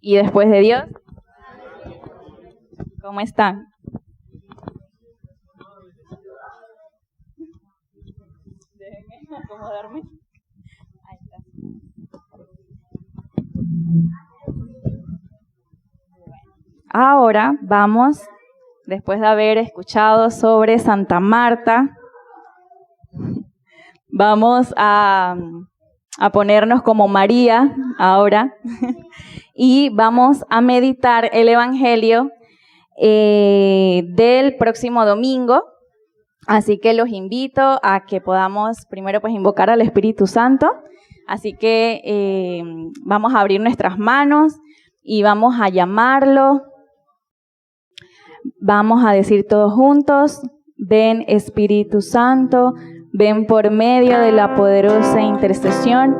y después de Dios. ¿Cómo están? Déjenme acomodarme. Ahí está. Ahora vamos, después de haber escuchado sobre Santa Marta, vamos a ponernos como María ahora y vamos a meditar el Evangelio del próximo domingo. Así que los invito a que podamos primero pues invocar al Espíritu Santo. Así que vamos a abrir nuestras manos y vamos a llamarlo. Vamos a decir todos juntos: ven Espíritu Santo, ven por medio de la poderosa intercesión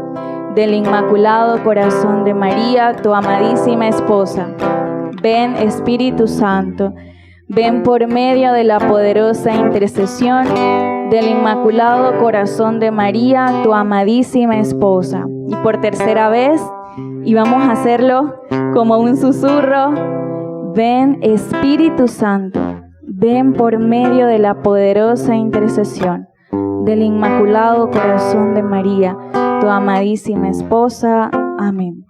del Inmaculado Corazón de María, tu amadísima esposa. Ven Espíritu Santo, ven por medio de la poderosa intercesión del Inmaculado Corazón de María, tu amadísima esposa. Y por tercera vez, y vamos a hacerlo como un susurro: ven Espíritu Santo, ven por medio de la poderosa intercesión del Inmaculado Corazón de María, tu amadísima esposa. Amén.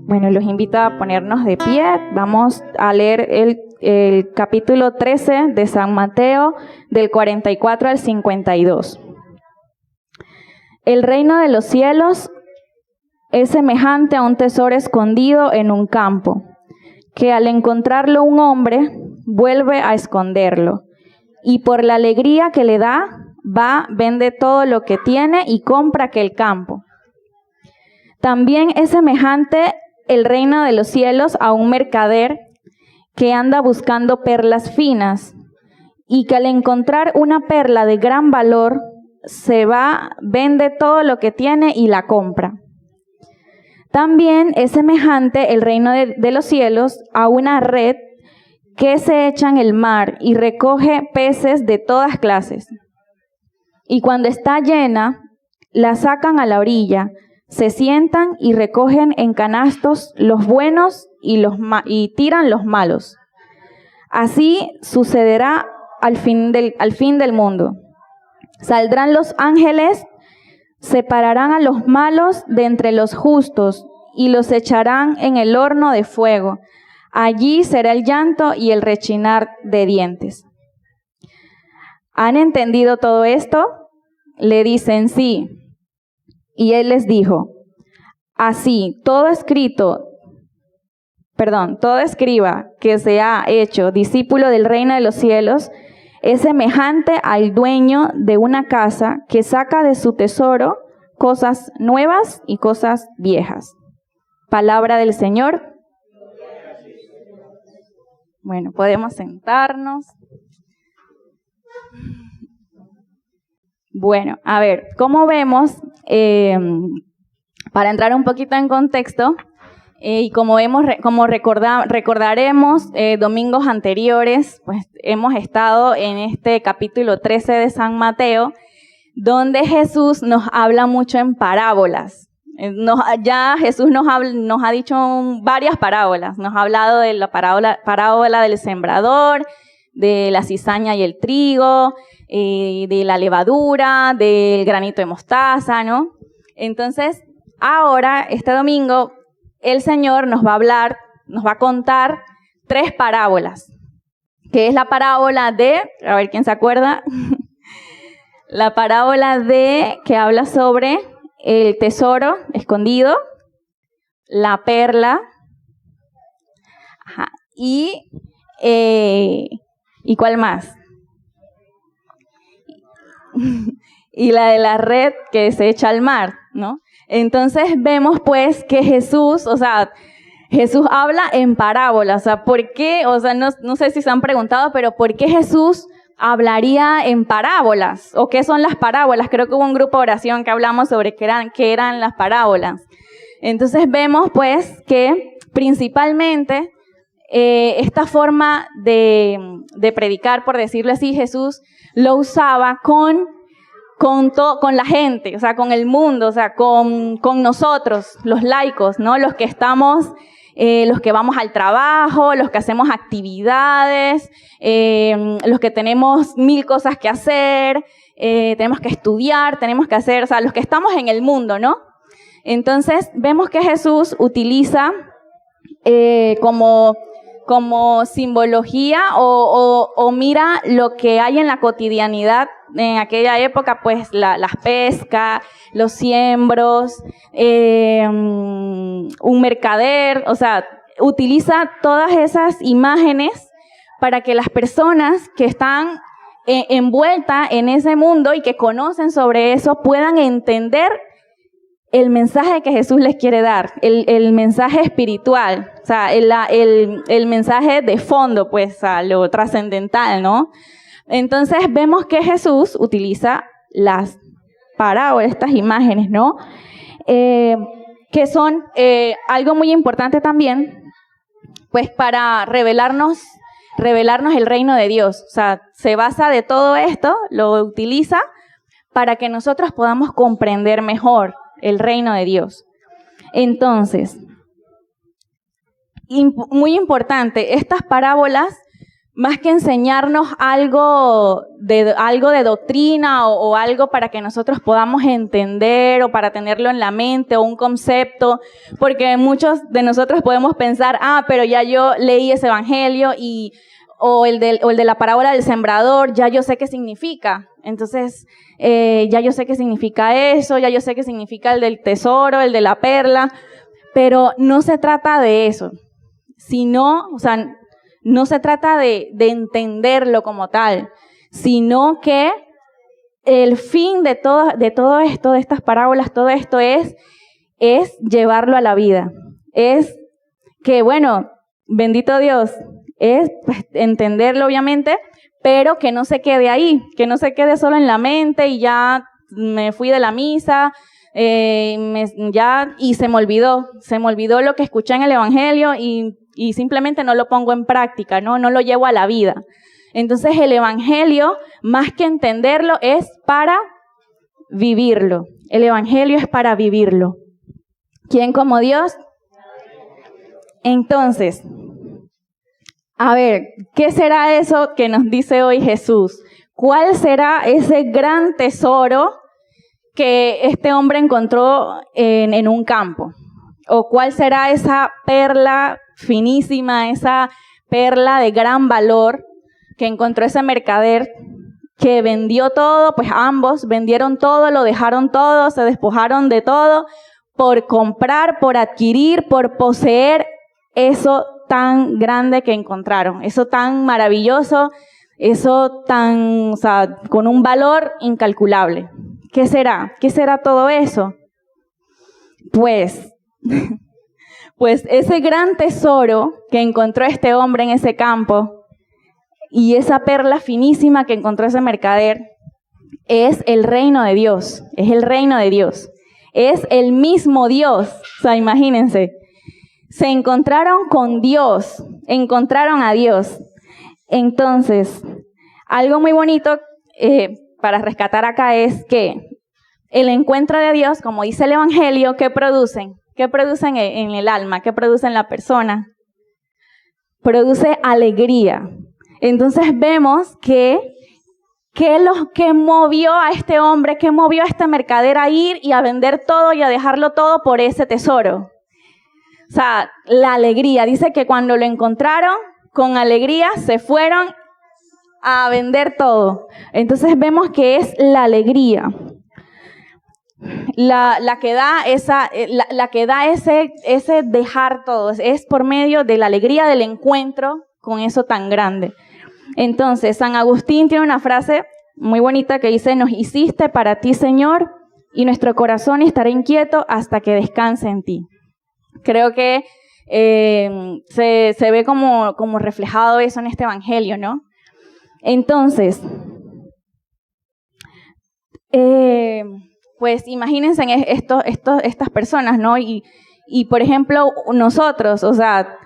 Bueno, los invito a ponernos de pie. Vamos a leer el capítulo 13 de San Mateo, del 44 al 52. El reino de los cielos es semejante a un tesoro escondido en un campo, que al encontrarlo un hombre vuelve a esconderlo, y por la alegría que le da, va, vende todo lo que tiene y compra aquel campo. También es semejante el reino de los cielos a un mercader que anda buscando perlas finas, y que al encontrar una perla de gran valor, se va, vende todo lo que tiene y la compra. También es semejante el reino de los cielos a una red que se echa en el mar y recoge peces de todas clases. Y cuando está llena, la sacan a la orilla, se sientan y recogen en canastos los buenos y tiran los malos. Así sucederá al fin del mundo. Saldrán los ángeles, separarán a los malos de entre los justos y los echarán en el horno de fuego. Allí será el llanto y el rechinar de dientes. ¿Han entendido todo esto? Le dicen sí. Y él les dijo: así, todo escriba que se ha hecho discípulo del reino de los cielos es semejante al dueño de una casa que saca de su tesoro cosas nuevas y cosas viejas. Palabra del Señor. Bueno, podemos sentarnos. Bueno, a ver, como vemos, para entrar un poquito en contexto, y como recordaremos domingos anteriores, pues hemos estado en este capítulo 13 de San Mateo, donde Jesús nos habla mucho en parábolas. Ya Jesús nos ha dicho varias parábolas. Nos ha hablado de la parábola del sembrador, de la cizaña y el trigo, de la levadura, del granito de mostaza, ¿no? Entonces, ahora, este domingo, el Señor nos va a contar 3 parábolas, que es la parábola de, a ver quién se acuerda, la parábola de que habla sobre el tesoro escondido, la perla, y ¿cuál más? Y la de la red que se echa al mar, ¿no? Entonces vemos pues que Jesús habla en parábolas. O sea, ¿por qué? O sea, no sé si se han preguntado, pero ¿por qué Jesús hablaría en parábolas? ¿O qué son las parábolas? Creo que hubo un grupo de oración que hablamos sobre qué eran las parábolas. Entonces vemos pues que principalmente esta forma de predicar, por decirlo así, Jesús lo usaba con con la gente, o sea, con el mundo, o sea, con nosotros, los laicos, ¿no? Los que estamos, los que vamos al trabajo, los que hacemos actividades, los que tenemos 1000 cosas que hacer, tenemos que estudiar, tenemos que hacer, o sea, los que estamos en el mundo, ¿no? Entonces, vemos que Jesús utiliza como simbología o mira lo que hay en la cotidianidad en aquella época, pues las pescas, los siembros, un mercader, o sea, utiliza todas esas imágenes para que las personas que están envueltas en ese mundo y que conocen sobre eso puedan entender el mensaje que Jesús les quiere dar, el mensaje espiritual, o sea, el mensaje de fondo, pues, a lo trascendental, ¿no? Entonces vemos que Jesús utiliza las parábolas, estas imágenes, ¿no? Que son algo muy importante también, pues, para revelarnos el reino de Dios. O sea, se basa de todo esto, lo utiliza para que nosotros podamos comprender mejor el reino de Dios. Entonces, muy importante, estas parábolas, más que enseñarnos algo de doctrina o algo para que nosotros podamos entender o para tenerlo en la mente o un concepto, porque muchos de nosotros podemos pensar, pero ya yo leí ese evangelio o el de la parábola del sembrador, ya yo sé qué significa. Entonces, ya yo sé qué significa eso, ya yo sé qué significa el del tesoro, el de la perla, pero no se trata de eso, sino, o sea, no se trata de entenderlo como tal, sino que el fin de todo esto, de estas parábolas, todo esto es llevarlo a la vida. Es que, bueno, bendito Dios, es pues, entenderlo obviamente, pero que no se quede ahí, que no se quede solo en la mente y ya me fui de la misa, y se me olvidó lo que escuché en el evangelio y simplemente no lo pongo en práctica, no lo llevo a la vida. Entonces el evangelio, más que entenderlo, es para vivirlo. El evangelio es para vivirlo. ¿Quién como Dios? Entonces, a ver, ¿qué será eso que nos dice hoy Jesús? ¿Cuál será ese gran tesoro que este hombre encontró en un campo? ¿O cuál será esa perla finísima, esa perla de gran valor que encontró ese mercader que vendió todo? Pues ambos vendieron todo, lo dejaron todo, se despojaron de todo por comprar, por adquirir, por poseer eso tan grande que encontraron, eso tan maravilloso, eso tan, o sea, con un valor incalculable. ¿Qué será? ¿Qué será todo eso? Pues ese gran tesoro que encontró este hombre en ese campo y esa perla finísima que encontró ese mercader es el reino de Dios, es el reino de Dios, es el mismo Dios. O sea, imagínense, se encontraron con Dios, encontraron a Dios. Entonces, algo muy bonito para rescatar acá es que el encuentro de Dios, como dice el evangelio, ¿qué producen? ¿Qué producen en el alma? ¿Qué produce en la persona? Produce alegría. Entonces vemos que lo que movió a este hombre, que movió a este mercader a ir y a vender todo y a dejarlo todo por ese tesoro. O sea, la alegría. Dice que cuando lo encontraron, con alegría se fueron a vender todo. Entonces vemos que es la alegría la que da ese dejar todo, es por medio de la alegría del encuentro con eso tan grande. Entonces, San Agustín tiene una frase muy bonita que dice: nos hiciste para ti, Señor, y nuestro corazón estará inquieto hasta que descanse en ti. Creo que se ve como reflejado eso en este evangelio, ¿no? Entonces, pues imagínense en estas personas, ¿no? Y por ejemplo, nosotros, o sea,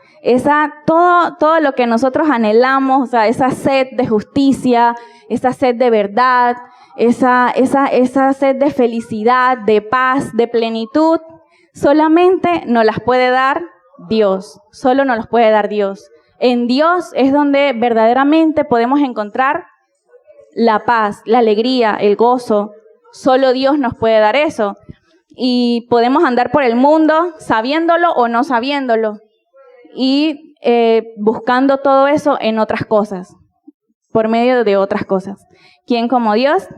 todo lo que nosotros anhelamos, o sea, esa sed de justicia, esa sed de verdad, esa sed de felicidad, de paz, de plenitud, solamente nos las puede dar Dios, solo nos las puede dar Dios. En Dios es donde verdaderamente podemos encontrar la paz, la alegría, el gozo. Solo Dios nos puede dar eso. Y podemos andar por el mundo sabiéndolo o no sabiéndolo. Y buscando todo eso en otras cosas, por medio de otras cosas. ¿Quién como Dios?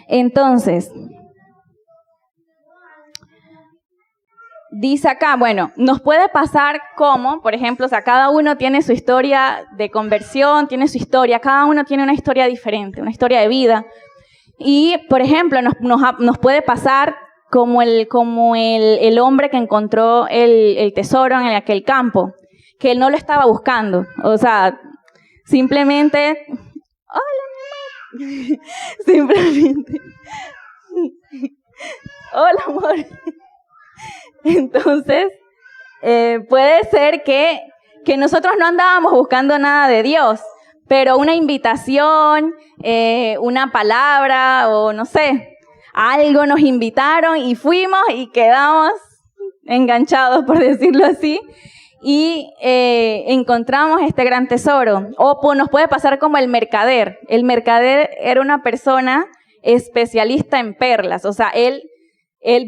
Entonces, dice acá, bueno, nos puede pasar como, por ejemplo, o sea, cada uno tiene su historia de conversión, tiene su historia, cada uno tiene una historia diferente, una historia de vida. Y, por ejemplo, nos puede pasar como el hombre que encontró el tesoro en aquel campo, que él no lo estaba buscando. O sea, simplemente, hola, mi amor. Simplemente, hola, amor. Entonces, puede ser que nosotros no andábamos buscando nada de Dios, pero una invitación, una palabra o no sé, algo nos invitaron y fuimos y quedamos enganchados, por decirlo así, y encontramos este gran tesoro. O nos puede pasar como el mercader. El mercader era una persona especialista en perlas, o sea, él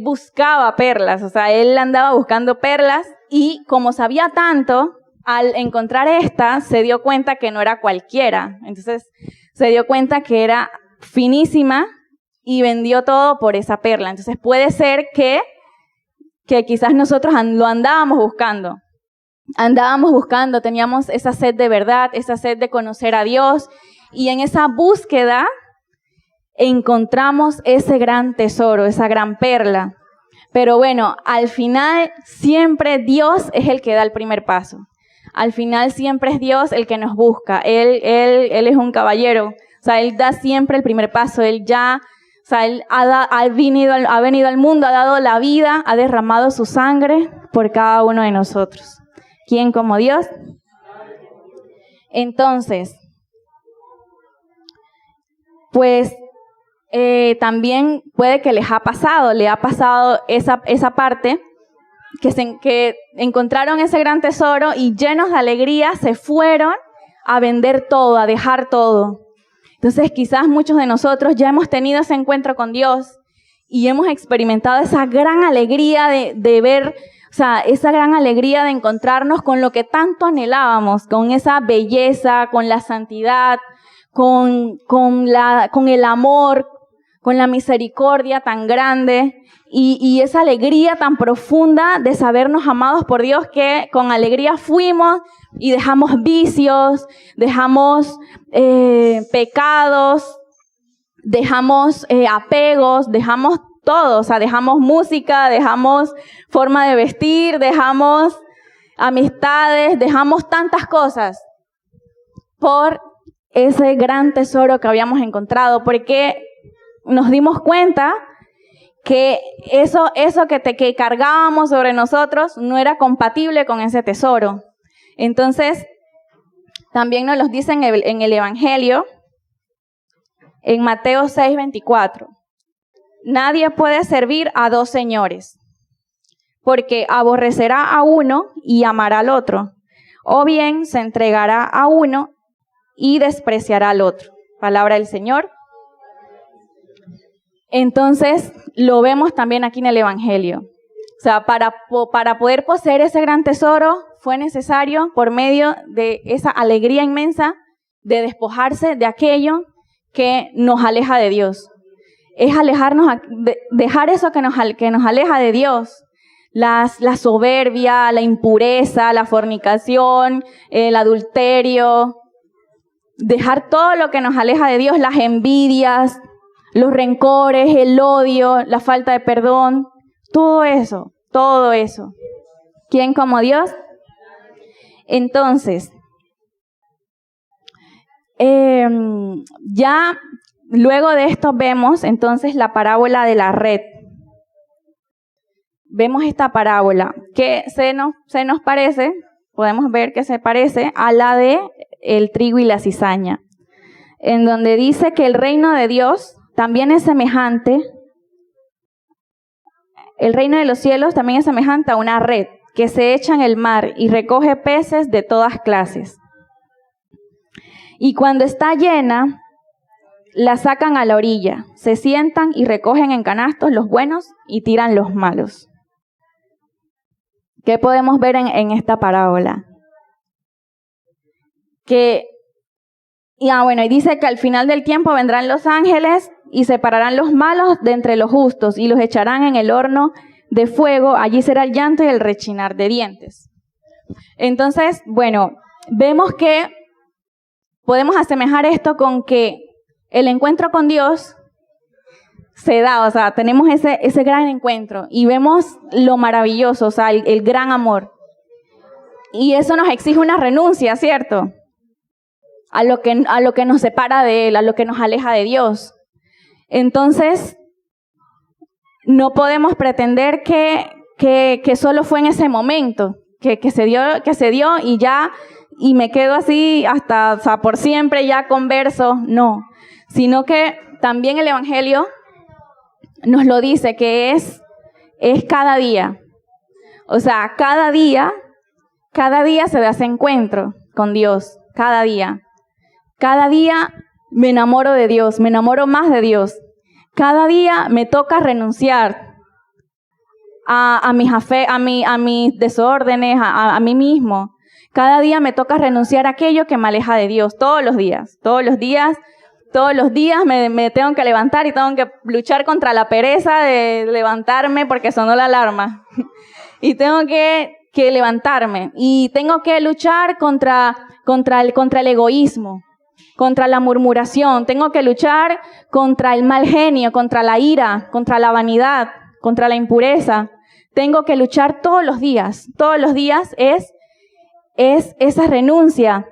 buscaba perlas, o sea, él andaba buscando perlas y como sabía tanto, al encontrar esta, se dio cuenta que no era cualquiera. Entonces, se dio cuenta que era finísima y vendió todo por esa perla. Entonces, puede ser que quizás nosotros lo andábamos buscando. Teníamos esa sed de verdad, esa sed de conocer a Dios. Y en esa búsqueda encontramos ese gran tesoro, esa gran perla. Pero bueno, al final siempre Dios es el que da el primer paso. Al final siempre es Dios el que nos busca. Él es un caballero. O sea, Él da siempre el primer paso. Él ha venido al mundo, ha dado la vida, ha derramado su sangre por cada uno de nosotros. ¿Quién como Dios? Entonces, pues también puede que le ha pasado esa parte, que encontraron ese gran tesoro y llenos de alegría se fueron a vender todo, a dejar todo. Entonces quizás muchos de nosotros ya hemos tenido ese encuentro con Dios y hemos experimentado esa gran alegría de ver, o sea, esa gran alegría de encontrarnos con lo que tanto anhelábamos, con esa belleza, con la santidad, con el amor, con la misericordia tan grande y esa alegría tan profunda de sabernos amados por Dios, que con alegría fuimos y dejamos vicios, dejamos pecados, dejamos apegos, dejamos todo, o sea, dejamos música, dejamos forma de vestir, dejamos amistades, dejamos tantas cosas por ese gran tesoro que habíamos encontrado, porque nos dimos cuenta que eso que cargábamos sobre nosotros no era compatible con ese tesoro. Entonces, también nos lo dicen en el Evangelio, en Mateo 6:24. Nadie puede servir a dos señores, porque aborrecerá a uno y amará al otro, o bien se entregará a uno y despreciará al otro. Palabra del Señor. Entonces, lo vemos también aquí en el Evangelio. O sea, para poder poseer ese gran tesoro, fue necesario, por medio de esa alegría inmensa, de despojarse de aquello que nos aleja de Dios. Es dejar eso que nos aleja de Dios. La soberbia, la impureza, la fornicación, el adulterio. Dejar todo lo que nos aleja de Dios, las envidias, los rencores, el odio, la falta de perdón, todo eso. ¿Quién como Dios? Entonces, ya luego de esto vemos entonces la parábola de la red. Vemos esta parábola que se nos parece, podemos ver que se parece a la de el trigo y la cizaña. en donde dice que el reino de Dios también es semejante, el reino de los cielos también es semejante a una red que se echa en el mar y recoge peces de todas clases. Y cuando está llena, la sacan a la orilla, se sientan y recogen en canastos los buenos y tiran los malos. ¿Qué podemos ver en esta parábola? Y dice que al final del tiempo vendrán los ángeles y separarán los malos de entre los justos y los echarán en el horno de fuego. Allí será el llanto y el rechinar de dientes. Entonces, vemos que podemos asemejar esto con que el encuentro con Dios se da, tenemos ese gran encuentro y vemos lo maravilloso, el gran amor. Y eso nos exige una renuncia, ¿cierto? A lo que nos separa de Él, a lo que nos aleja de Dios. Entonces, no podemos pretender que solo fue en ese momento, que se dio y ya, y me quedo así hasta por siempre ya converso, no. Sino que también el Evangelio nos lo dice, que es cada día. O sea, cada día se da ese encuentro con Dios, cada día. Cada día me enamoro de Dios, me enamoro más de Dios. Cada día me toca renunciar a mis desórdenes, a mí mismo. Cada día me toca renunciar a aquello que me aleja de Dios, todos los días me tengo que levantar y tengo que luchar contra la pereza de levantarme porque sonó la alarma. Y tengo que levantarme y tengo que luchar contra el egoísmo, contra la murmuración, tengo que luchar contra el mal genio, contra la ira, contra la vanidad, contra la impureza. Tengo que luchar todos los días es esa renuncia,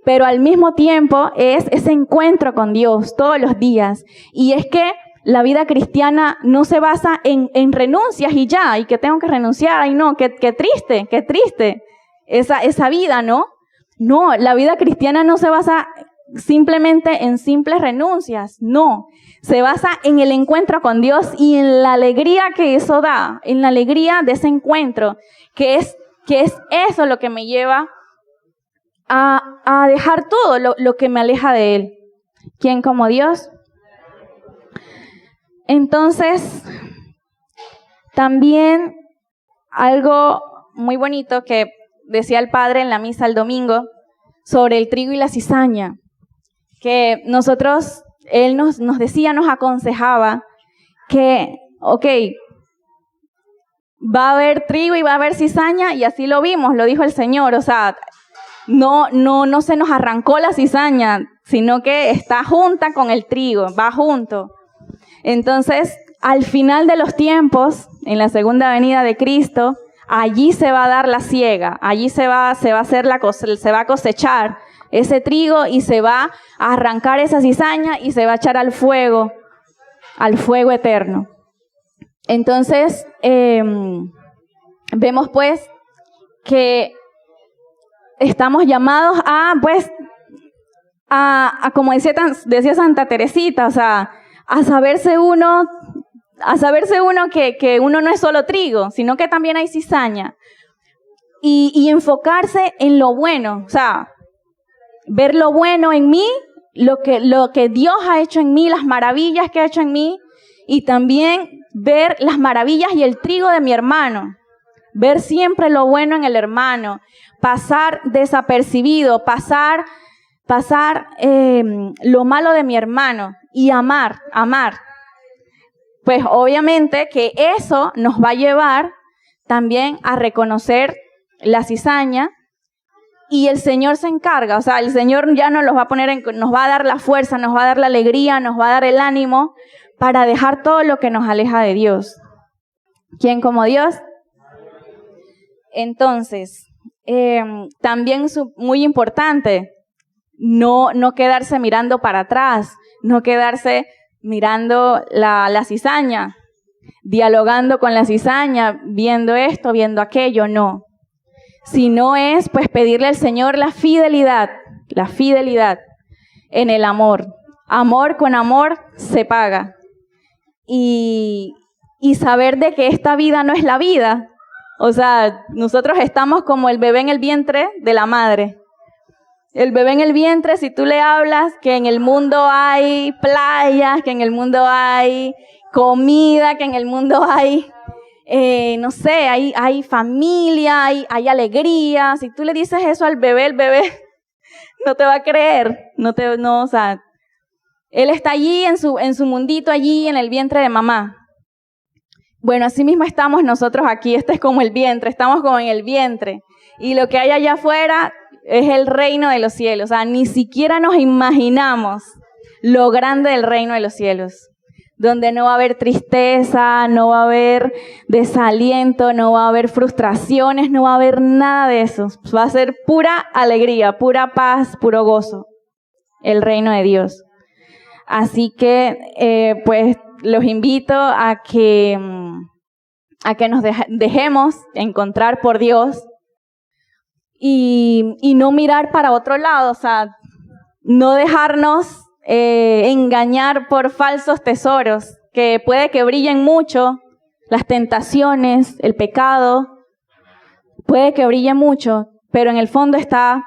pero al mismo tiempo es ese encuentro con Dios todos los días. Y es que la vida cristiana no se basa en renuncias y ya, y que tengo que renunciar, ay no, qué triste esa vida, ¿no? No, la vida cristiana no se basa simplemente en simples renuncias, no. Se basa en el encuentro con Dios y en la alegría que eso da, en la alegría de ese encuentro, que es eso lo que me lleva a dejar todo lo que me aleja de Él. ¿Quién como Dios? Entonces, también algo muy bonito que decía el Padre en la misa el domingo sobre el trigo y la cizaña, que Él nos decía, nos aconsejaba que, va a haber trigo y va a haber cizaña, y así lo vimos, lo dijo el Señor, no se nos arrancó la cizaña, sino que está junta con el trigo, va junto. Entonces, al final de los tiempos, en la segunda venida de Cristo, allí se va a dar la siega, allí se va a cosechar ese trigo y se va a arrancar esa cizaña y se va a echar al fuego eterno. Entonces, vemos pues que estamos llamados a como decía Santa Teresita, a saberse uno que uno no es solo trigo, sino que también hay cizaña. Y enfocarse en lo bueno, ver lo bueno en mí, lo que Dios ha hecho en mí, las maravillas que ha hecho en mí, y también ver las maravillas y el trigo de mi hermano. Ver siempre lo bueno en el hermano, pasar desapercibido, pasar lo malo de mi hermano y amar. Pues obviamente que eso nos va a llevar también a reconocer la cizaña, y el Señor se encarga, el Señor ya nos va a dar la fuerza, nos va a dar la alegría, nos va a dar el ánimo para dejar todo lo que nos aleja de Dios. ¿Quién como Dios? Entonces, también muy importante, no quedarse mirando para atrás, no quedarse mirando la cizaña, dialogando con la cizaña, viendo esto, viendo aquello, no. Sino es pues pedirle al Señor la fidelidad en el amor. Amor con amor se paga. Y saber de que esta vida no es la vida. O sea, nosotros estamos como el bebé en el vientre de la madre. El bebé en el vientre, si tú le hablas que en el mundo hay playas, que en el mundo hay comida, que en el mundo hay, no sé, hay familia, hay alegría. Si tú le dices eso al bebé, el bebé no te va a creer. O sea, él está allí en su mundito, allí en el vientre de mamá. Bueno, así mismo estamos nosotros aquí. Este es como el vientre, estamos como en el vientre. Y lo que hay allá afuera es el reino de los cielos. O sea, ni siquiera nos imaginamos lo grande del reino de los cielos, donde no va a haber tristeza, no va a haber desaliento, no va a haber frustraciones, no va a haber nada de eso. Va a ser pura alegría, pura paz, puro gozo, el reino de Dios. Así que, pues, los invito a que nos dejemos encontrar por Dios. Y no mirar para otro lado, o sea, no dejarnos engañar por falsos tesoros, que puede que brillen mucho, las tentaciones, el pecado, puede que brille mucho, pero en el fondo está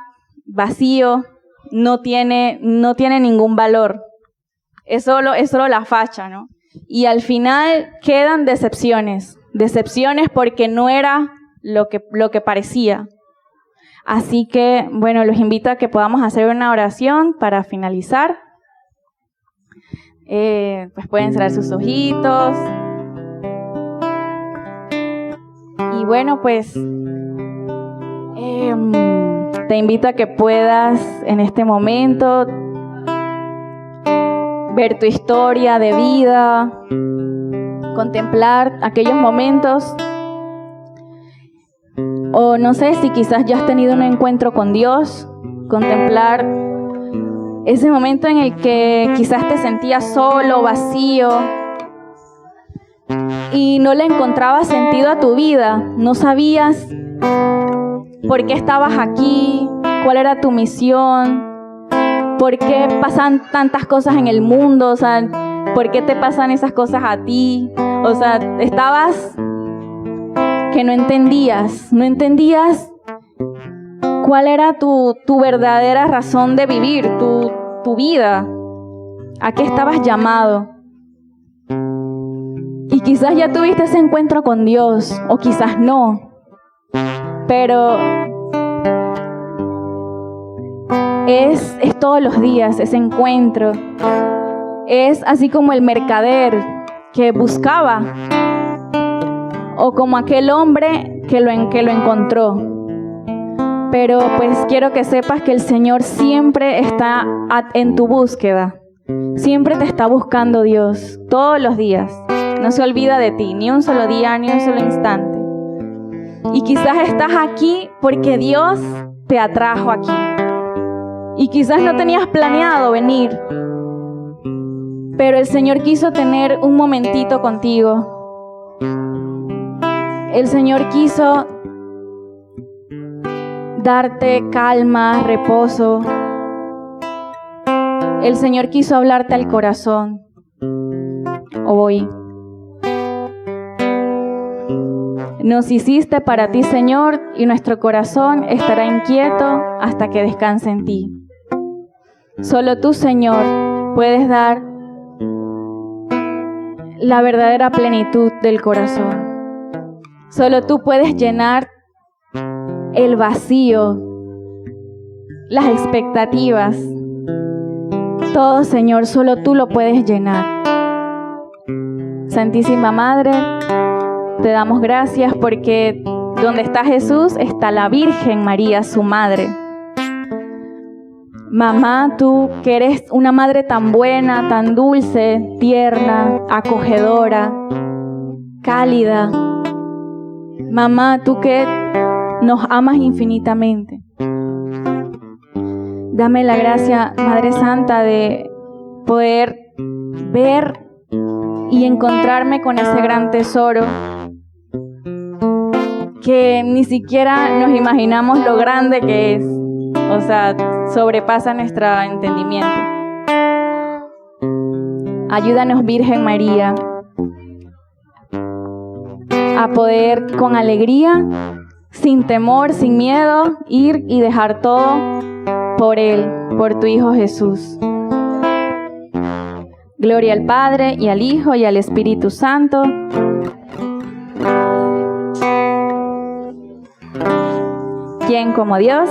vacío, no tiene ningún valor, es solo la facha, ¿no? Y al final quedan decepciones porque no era lo que parecía. Así que, bueno, los invito a que podamos hacer una oración para finalizar. Pues pueden cerrar sus ojitos. Y bueno, pues te invito a que puedas en este momento ver tu historia de vida, contemplar aquellos momentos. O no sé si quizás ya has tenido un encuentro con Dios, contemplar ese momento en el que quizás te sentías solo, vacío y no le encontrabas sentido a tu vida, no sabías por qué estabas aquí, cuál era tu misión, por qué pasan tantas cosas en el mundo, o sea, por qué te pasan esas cosas a ti, o sea, estabas que no entendías cuál era tu verdadera razón de vivir, tu vida, a qué estabas llamado. Y quizás ya tuviste ese encuentro con Dios, o quizás no, pero es todos los días ese encuentro. Es así como el mercader que buscaba, o como aquel hombre que lo encontró. Pero pues quiero que sepas que el Señor siempre está en tu búsqueda. Siempre te está buscando Dios, todos los días. No se olvida de ti, ni un solo día, ni un solo instante. Y quizás estás aquí porque Dios te atrajo aquí. Y quizás no tenías planeado venir, pero el Señor quiso tener un momentito contigo. El Señor quiso darte calma, reposo. El Señor quiso hablarte al corazón. Hoy nos hiciste para ti, Señor, y nuestro corazón estará inquieto hasta que descanse en ti. Solo tú, Señor, puedes dar la verdadera plenitud del corazón. Solo tú puedes llenar el vacío, las expectativas. Todo, Señor, solo tú lo puedes llenar. Santísima Madre, te damos gracias porque donde está Jesús está la Virgen María, su madre. Mamá, tú que eres una madre tan buena, tan dulce, tierna, acogedora, cálida. Mamá, tú que nos amas infinitamente. Dame la gracia, Madre Santa, de poder ver y encontrarme con ese gran tesoro que ni siquiera nos imaginamos lo grande que es. O sea, sobrepasa nuestro entendimiento. Ayúdanos, Virgen María, a poder con alegría, sin temor, sin miedo, ir y dejar todo por Él, por tu Hijo Jesús. Gloria al Padre, y al Hijo, y al Espíritu Santo. ¿Quién como Dios?